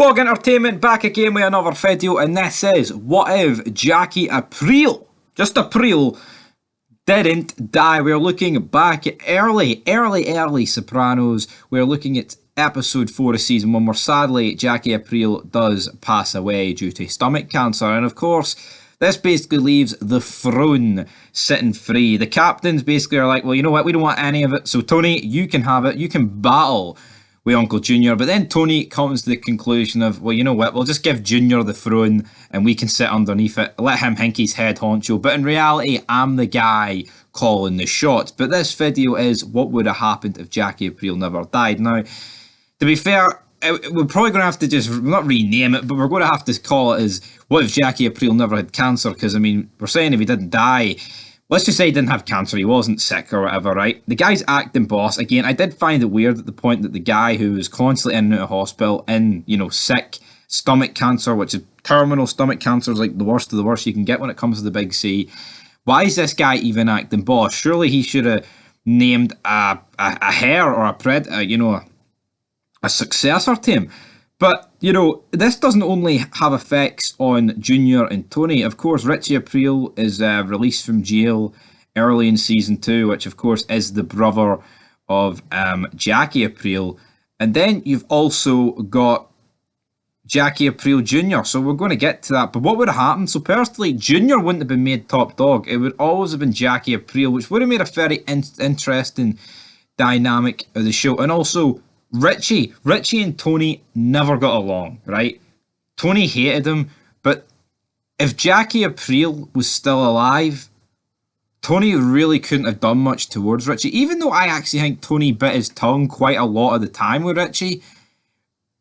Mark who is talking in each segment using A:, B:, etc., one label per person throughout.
A: Bog Entertainment back again with another video, and this is what if Jackie Aprile, just Aprile, didn't die. We're looking back at early Sopranos. We're looking at episode 4 of season 1 where sadly Jackie Aprile does pass away due to stomach cancer, and of course this basically leaves the throne sitting free. The captains basically are like, well, you know what, we don't want any of it, so Tony, you can have it, you can battle with Uncle Junior. But then Tony comes to the conclusion of, well, you know what, we'll just give Junior the throne and we can sit underneath it, let him think he's head honcho, but in reality I'm the guy calling the shots. But this video is what would have happened if Jackie Aprile never died. Now, to be fair, we're probably going to have to just, not rename it, but we're going to have to call it as what if Jackie Aprile never had cancer, because I mean, we're saying if he didn't die, let's just say he didn't have cancer, he wasn't sick or whatever, right? The guy's acting boss. Again, I did find it weird at the point that the guy who was constantly in and out of hospital in, you know, sick stomach cancer, which is terminal stomach cancer, is like the worst of the worst you can get when it comes to the big C. Why is this guy even acting boss? Surely he should have named a heir or a successor to him. But, you know, this doesn't only have effects on Junior and Tony. Of course, Richie Aprile is released from jail early in season 2, which of course is the brother of Jackie Aprile. And then you've also got Jackie Aprile Jr. So we're going to get to that. But what would have happened? So personally, Junior wouldn't have been made top dog. It would always have been Jackie Aprile, which would have made a very interesting dynamic of the show. And also, Richie and Tony never got along, right? Tony hated him, but if Jackie Aprile was still alive, Tony really couldn't have done much towards Richie, even though I actually think Tony bit his tongue quite a lot of the time with Richie.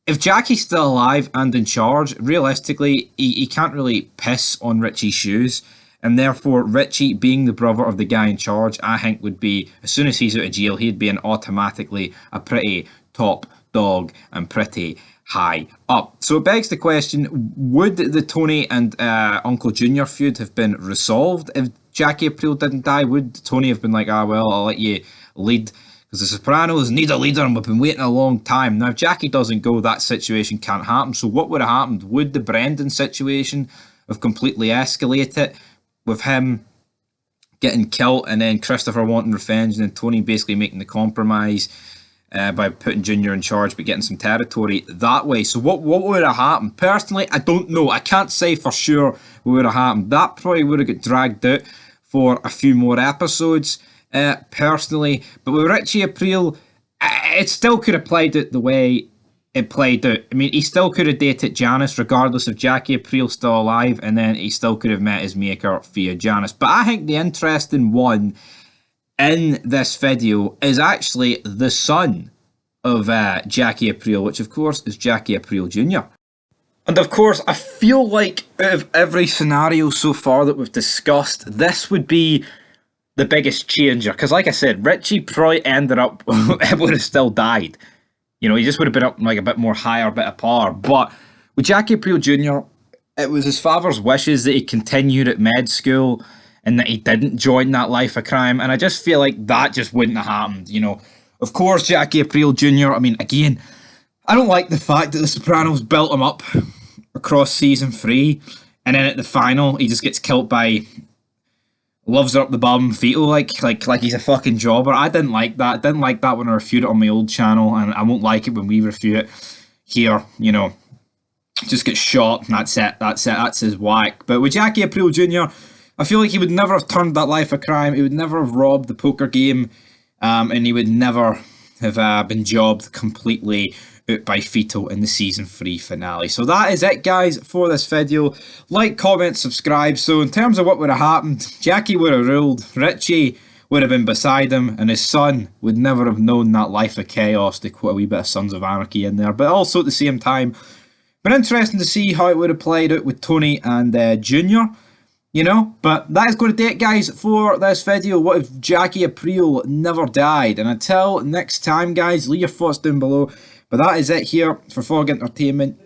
A: If Jackie's still alive and in charge, realistically, he can't really piss on Richie's shoes, and therefore Richie, being the brother of the guy in charge, I think would be, as soon as he's out of jail, he'd be automatically a pretty top dog and pretty high up. So it begs the question, would the Tony and Uncle Junior feud have been resolved if Jackie Aprile didn't die? Would Tony have been like, well, I'll let you lead, because the Sopranos need a leader and we've been waiting a long time. Now, if Jackie doesn't go, that situation can't happen. So what would have happened? Would the Brendan situation have completely escalated with him getting killed and then Christopher wanting revenge and then Tony basically making the compromise by putting Junior in charge but getting some territory that way? So what would have happened? Personally, I don't know. I can't say for sure what would have happened. That probably would have got dragged out for a few more episodes, personally. But with Richie Aprile, it still could have played out the way it played out. I mean, he still could have dated Janice regardless of Jackie Aprile still alive, and then he still could have met his maker via Janice. But I think the interesting one in this video is actually the son of Jackie Aprile, which of course is Jackie Aprile Jr. And of course, I feel like out of every scenario so far that we've discussed, this would be the biggest changer. Because like I said, Richie probably ended up, it would have still died. You know, he just would have been up like a bit more higher bit of power. But with Jackie Aprile Jr., it was his father's wishes that he continued at med school and that he didn't join that life of crime. And I just feel like that just wouldn't have happened, you know. Of course, Jackie Aprile Jr., I mean, again, I don't like the fact that The Sopranos built him up across season 3, and then at the final, he just gets killed by, loves her up the bum, Vito, like he's a fucking jobber. I didn't like that. I didn't like that when I reviewed it on my old channel, and I won't like it when we review it here, you know. Just get shot, and that's it, that's his whack. But with Jackie Aprile Jr., I feel like he would never have turned that life of crime. He would never have robbed the poker game, and he would never have been jobbed completely out by Vito in the season 3 finale. So that is it, guys, for this video. Like, comment, subscribe. So in terms of what would have happened, Jackie would have ruled, Richie would have been beside him, and his son would never have known that life of chaos, to quote a wee bit of Sons of Anarchy in there. But also at the same time, been interesting to see how it would have played out with Tony and Junior. You know, but that is going to do it, guys, for this video. What if Jackie Aprile never died? And until next time, guys, leave your thoughts down below. But that is it here for Fog Entertainment.